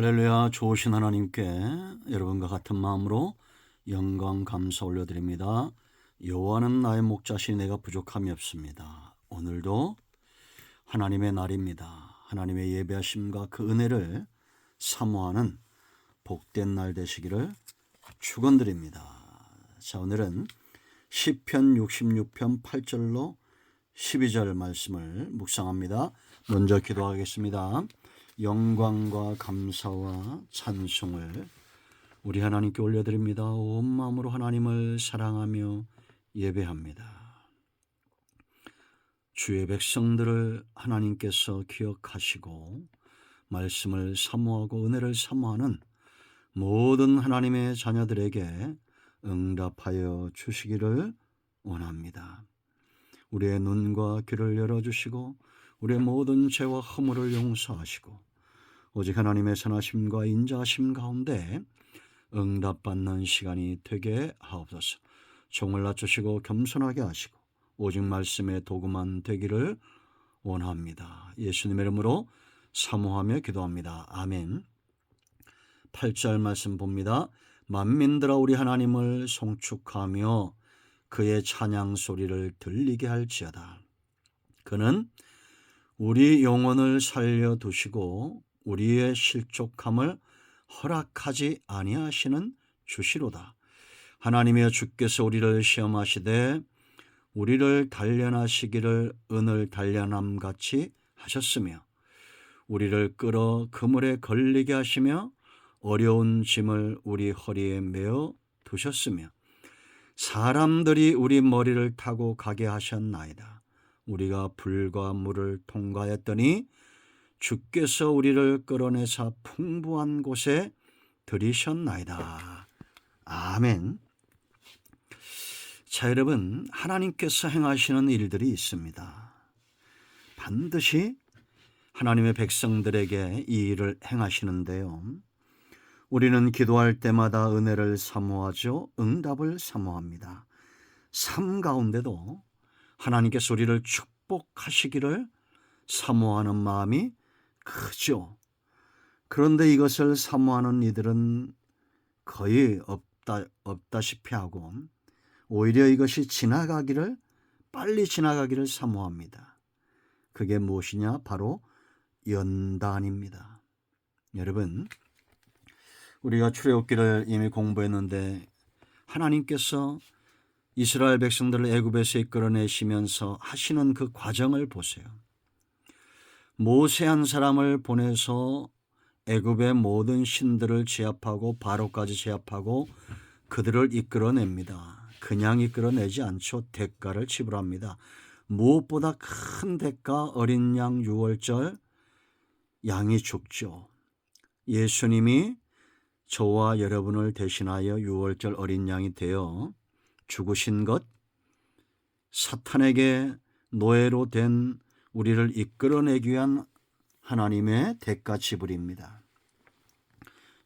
할렐루야. 좋으신 하나님께 여러분과 같은 마음으로 영광 감사 올려드립니다. 여호와는 나의 목자시니 내가 부족함이 없습니다. 오늘도 하나님의 날입니다. 하나님의 예배하심과 그 은혜를 사모하는 복된 날 되시기를 축원드립니다. 자, 오늘은 시편 66편 8절로 12절 말씀을 묵상합니다. 먼저 기도하겠습니다. 영광과 감사와 찬송을 우리 하나님께 올려드립니다. 온 마음으로 하나님을 사랑하며 예배합니다. 주의 백성들을 하나님께서 기억하시고 말씀을 사모하고 은혜를 사모하는 모든 하나님의 자녀들에게 응답하여 주시기를 원합니다. 우리의 눈과 귀를 열어주시고 우리의 모든 죄와 허물을 용서하시고 오직 하나님의 선하심과 인자하심 가운데 응답받는 시간이 되게 하옵소서. 종을 낮추시고 겸손하게 하시고 오직 말씀의 도구만 되기를 원합니다. 예수님의 이름으로 사모하며 기도합니다. 아멘. 8절 말씀 봅니다. 만민들아 우리 하나님을 송축하며 그의 찬양 소리를 들리게 할지어다. 그는 우리 영혼을 살려두시고 우리의 실족함을 허락하지 아니하시는 주시로다. 하나님이여 주께서 우리를 시험하시되 우리를 단련하시기를 은을 단련함같이 하셨으며 우리를 끌어 그물에 걸리게 하시며 어려운 짐을 우리 허리에 메어 두셨으며 사람들이 우리 머리를 타고 가게 하셨나이다. 우리가 불과 물을 통과했더니 주께서 우리를 끌어내사 풍부한 곳에 들이셨나이다. 아멘. 자, 여러분, 하나님께서 행하시는 일들이 있습니다. 반드시 하나님의 백성들에게 이 일을 행하시는데요. 우리는 기도할 때마다 은혜를 사모하죠. 응답을 사모합니다. 삶 가운데도 하나님께서 우리를 축복하시기를 사모하는 마음이 크죠. 그런데 이것을 사모하는 이들은 거의 없다시피 하고 오히려 이것이 빨리 지나가기를 사모합니다. 그게 무엇이냐? 바로 연단입니다. 여러분, 우리가 출애굽기를 이미 공부했는데 하나님께서 이스라엘 백성들을 애굽에서 이끌어내시면서 하시는 그 과정을 보세요. 모세 한 사람을 보내서 애굽의 모든 신들을 제압하고 바로까지 제압하고 그들을 이끌어냅니다. 그냥 이끌어내지 않죠. 대가를 지불합니다. 무엇보다 큰 대가 어린 양 유월절 양이 죽죠. 예수님이 저와 여러분을 대신하여 유월절 어린 양이 되어 죽으신 것, 사탄에게 노예로 된 우리를 이끌어내기 위한 하나님의 대가 지불입니다.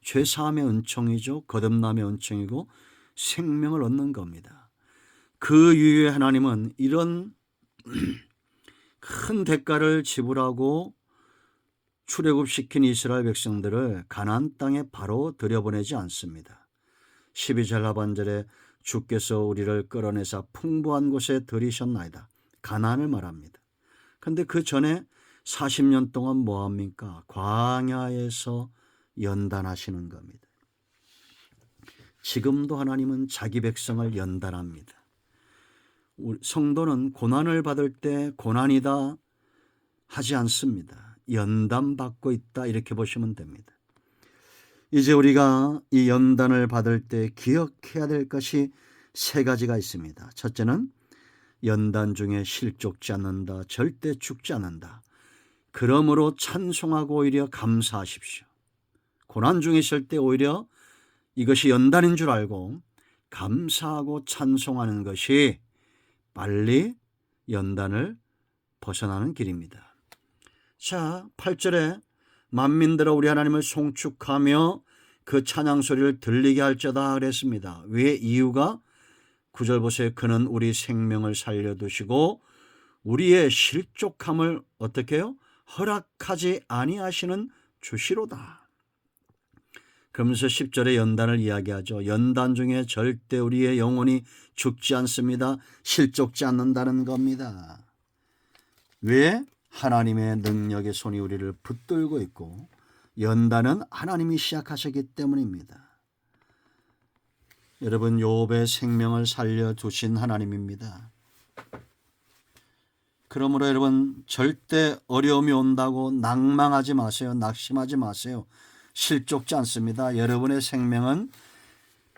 죄사함의 은총이죠. 거듭남의 은총이고 생명을 얻는 겁니다. 그 이후에 하나님은 이런 큰 대가를 지불하고 출애굽시킨 이스라엘 백성들을 가나안 땅에 바로 들여보내지 않습니다. 12절 하반절에 주께서 우리를 끌어내사 풍부한 곳에 들이셨나이다. 가나안을 말합니다. 그런데 그 전에 40년 동안 뭐합니까? 광야에서 연단하시는 겁니다. 지금도 하나님은 자기 백성을 연단합니다. 성도는 고난을 받을 때 고난이다 하지 않습니다. 연단받고 있다 이렇게 보시면 됩니다. 이제 우리가 이 연단을 받을 때 기억해야 될 것이 세 가지가 있습니다. 첫째는 연단 중에 실족지 않는다. 절대 죽지 않는다. 그러므로 찬송하고 오히려 감사하십시오. 고난 중에 있을 때 오히려 이것이 연단인 줄 알고 감사하고 찬송하는 것이 빨리 연단을 벗어나는 길입니다. 자, 8절에 만민들아 우리 하나님을 송축하며 그 찬양 소리를 들리게 할지어다 그랬습니다. 왜? 이유가 9절 보세요. 그는 우리 생명을 살려두시고 우리의 실족함을 어떻게 해요? 허락하지 아니하시는 주시로다. 그러면서 10절에 연단을 이야기하죠. 연단 중에 절대 우리의 영혼이 죽지 않습니다. 실족지 않는다는 겁니다. 왜? 하나님의 능력의 손이 우리를 붙들고 있고 연단은 하나님이 시작하셨기 때문입니다. 여러분, 욥의 생명을 살려두신 하나님입니다. 그러므로 여러분, 절대 어려움이 온다고 낭망하지 마세요. 낙심하지 마세요. 실족지 않습니다. 여러분의 생명은,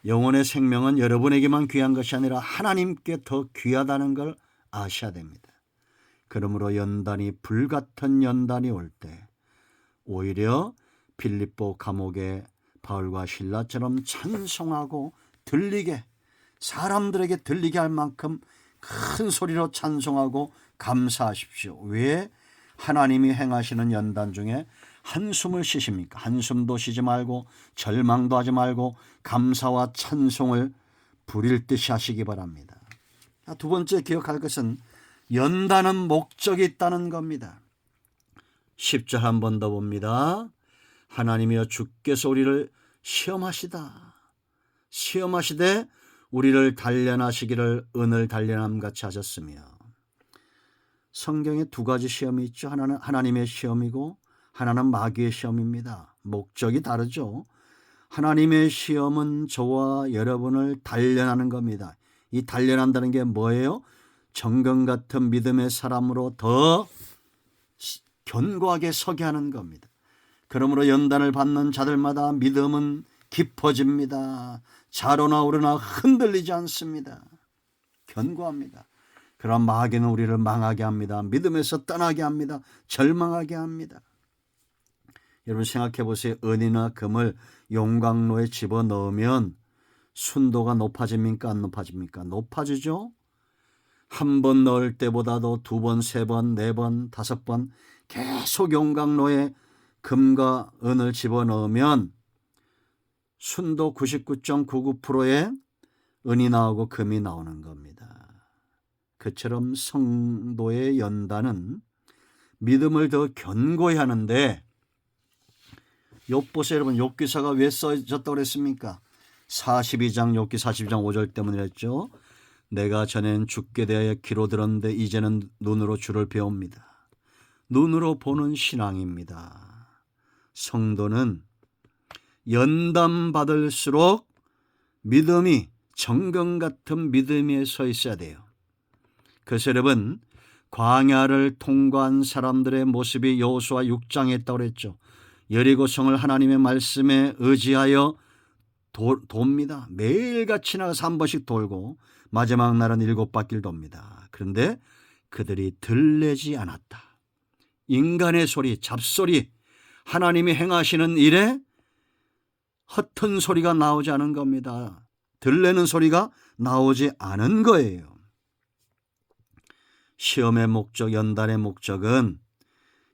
영혼의 생명은 여러분에게만 귀한 것이 아니라 하나님께 더 귀하다는 걸 아셔야 됩니다. 그러므로 연단이, 불같은 연단이 올 때 오히려 빌립보 감옥에 바울과 실라처럼 찬송하고 들리게, 사람들에게 들리게 할 만큼 큰 소리로 찬송하고 감사하십시오. 왜? 하나님이 행하시는 연단 중에 한숨을 쉬십니까? 한숨도 쉬지 말고 절망도 하지 말고 감사와 찬송을 부릴 듯이 하시기 바랍니다. 두 번째 기억할 것은 연단은 목적이 있다는 겁니다. 10절 한 번 더 봅니다. 하나님이여 주께서 우리를 시험하시되 우리를 단련하시기를 은을 단련함같이 하셨으며. 성경에 두 가지 시험이 있죠. 하나는 하나님의 시험이고 하나는 마귀의 시험입니다. 목적이 다르죠. 하나님의 시험은 저와 여러분을 단련하는 겁니다. 이 단련한다는 게 뭐예요? 정금 같은 믿음의 사람으로 더 견고하게 서게 하는 겁니다. 그러므로 연단을 받는 자들마다 믿음은 깊어집니다. 자로나 오르나 흔들리지 않습니다. 견고합니다. 그러나 마귀는 우리를 망하게 합니다. 믿음에서 떠나게 합니다. 절망하게 합니다. 여러분 생각해 보세요. 은이나 금을 용광로에 집어넣으면 순도가 높아집니까? 안 높아집니까? 높아지죠. 한 번 넣을 때보다도 두 번, 세 번, 네 번, 다섯 번 계속 용광로에 금과 은을 집어넣으면 순도 99.99%의 은이 나오고 금이 나오는 겁니다. 그처럼 성도의 연단은 믿음을 더 견고히 하는데, 욥보세요. 여러분, 욥기서가 왜 써졌다고 그랬습니까? 42장 욥기 42장 5절 때문에 그랬죠. 내가 전엔 죽게 대하여 귀로 들었는데 이제는 눈으로 주를 배웁니다. 눈으로 보는 신앙입니다. 성도는 연단 받을수록 믿음이, 정금 같은 믿음에 서 있어야 돼요. 그래서 여러분, 광야를 통과한 사람들의 모습이 여호수아 6장에 있다고 그랬죠. 여리고성을 하나님의 말씀에 의지하여 돕니다. 매일같이 나가서 한 번씩 돌고 마지막 날은 7바퀴를 돕니다. 그런데 그들이 들리지 않았다. 인간의 소리, 잡소리, 하나님이 행하시는 일에 허튼 소리가 나오지 않은 겁니다. 들리는 소리가 나오지 않은 거예요. 시험의 목적, 연단의 목적은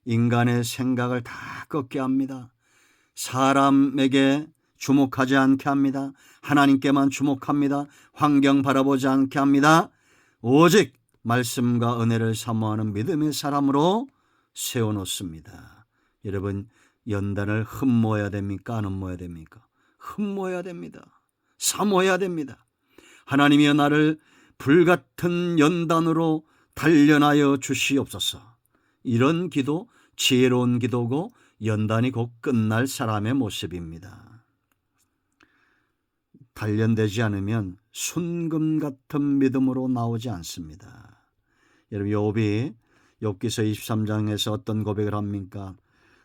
인간의 생각을 다 꺾게 합니다. 사람에게 주목하지 않게 합니다. 하나님께만 주목합니다. 환경 바라보지 않게 합니다. 오직 말씀과 은혜를 사모하는 믿음의 사람으로 세워놓습니다. 여러분, 연단을 흠모해야 됩니까? 안 흠모해야 됩니까? 흠모해야 됩니다. 사모해야 됩니다. 하나님이여 나를 불같은 연단으로 단련하여 주시옵소서. 이런 기도, 지혜로운 기도고 연단이 곧 끝날 사람의 모습입니다. 단련되지 않으면 순금 같은 믿음으로 나오지 않습니다. 여러분, 욥이 욥기서 23장에서 어떤 고백을 합니까?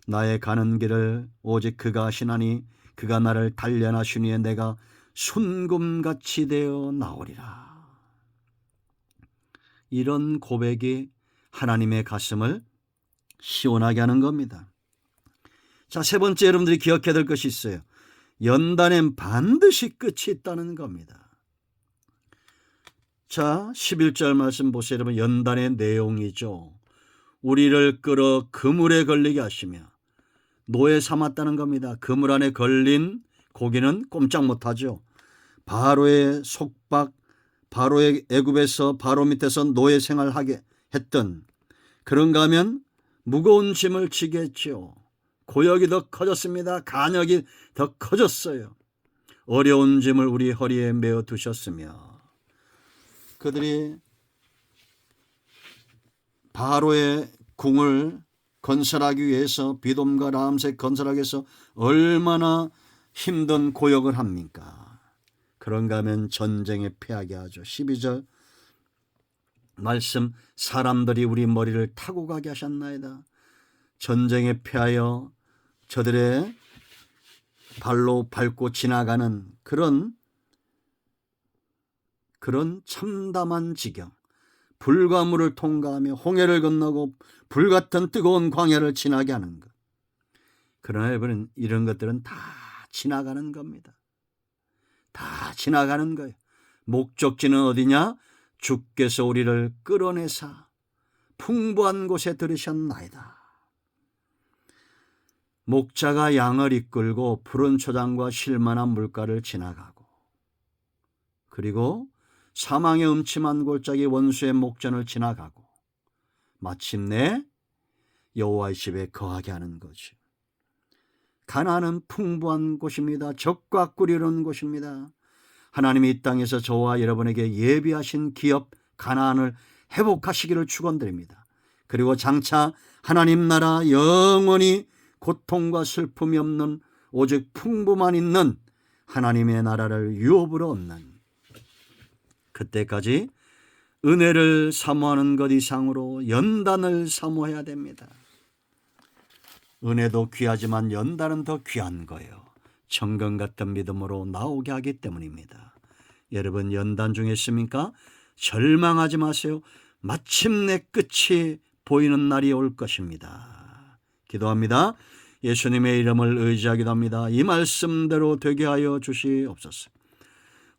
나의 가는 길을 오직 그가 하시나니 그가 나를 단련하시니에 내가 순금같이 되어 나오리라. 이런 고백이 하나님의 가슴을 시원하게 하는 겁니다. 자, 세 번째 여러분들이 기억해야 될 것이 있어요. 연단엔 반드시 끝이 있다는 겁니다. 자, 11절 말씀 보세요. 여러분, 연단의 내용이죠. 우리를 끌어 그물에 걸리게 하시며 노예 삼았다는 겁니다. 그물 안에 걸린 고기는 꼼짝 못하죠. 바로의 속박, 바로의 애굽에서 바로 밑에서 노예 생활하게 했던, 그런가 하면 무거운 짐을 지게 했죠. 고역이 더 커졌습니다. 간역이 더 커졌어요. 어려운 짐을 우리 허리에 메어 두셨으며 그들이 바로의 궁을 건설하기 위해서 비돔과 라암셋 건설하기 위해서 얼마나 힘든 고역을 합니까? 그런가 하면 전쟁에 패하게 하죠. 12절 말씀 사람들이 우리 머리를 타고 가게 하셨나이다. 전쟁에 패하여 저들의 발로 밟고 지나가는 그런 참담한 지경, 불가물을 통과하며 홍해를 건너고 불같은 뜨거운 광야를 지나게 하는 것. 그러나 여러분 이런 것들은 다 지나가는 겁니다. 다 지나가는 거예요. 목적지는 어디냐? 주께서 우리를 끌어내사 풍부한 곳에 들으셨나이다. 목자가 양을 이끌고 푸른 초장과 쉴만한 물가를 지나가고 그리고 사망의 음침한 골짜기 원수의 목전을 지나가고 마침내 여호와의 집에 거하게 하는 거죠. 가나안은 풍부한 곳입니다. 적과 꿀이르는 곳입니다. 하나님이 이 땅에서 저와 여러분에게 예비하신 기업 가나안을 회복하시기를 축원드립니다. 그리고 장차 하나님 나라 영원히 고통과 슬픔이 없는 오직 풍부만 있는 하나님의 나라를 유업으로 얻는 그때까지 은혜를 사모하는 것 이상으로 연단을 사모해야 됩니다. 은혜도 귀하지만 연단은 더 귀한 거예요. 정금 같은 믿음으로 나오게 하기 때문입니다. 여러분 연단 중에 있습니까? 절망하지 마세요. 마침내 끝이 보이는 날이 올 것입니다. 기도합니다. 예수님의 이름을 의지하기도 합니다. 이 말씀대로 되게 하여 주시옵소서.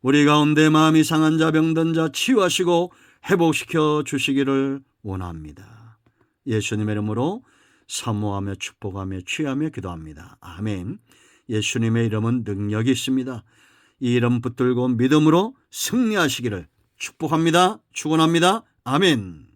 우리 가운데 마음이 상한 자 병든 자 치유하시고 회복시켜 주시기를 원합니다. 예수님의 이름으로 사모하며 축복하며 취하며 기도합니다. 아멘. 예수님의 이름은 능력이 있습니다. 이 이름 붙들고 믿음으로 승리하시기를 축복합니다. 축원합니다. 아멘.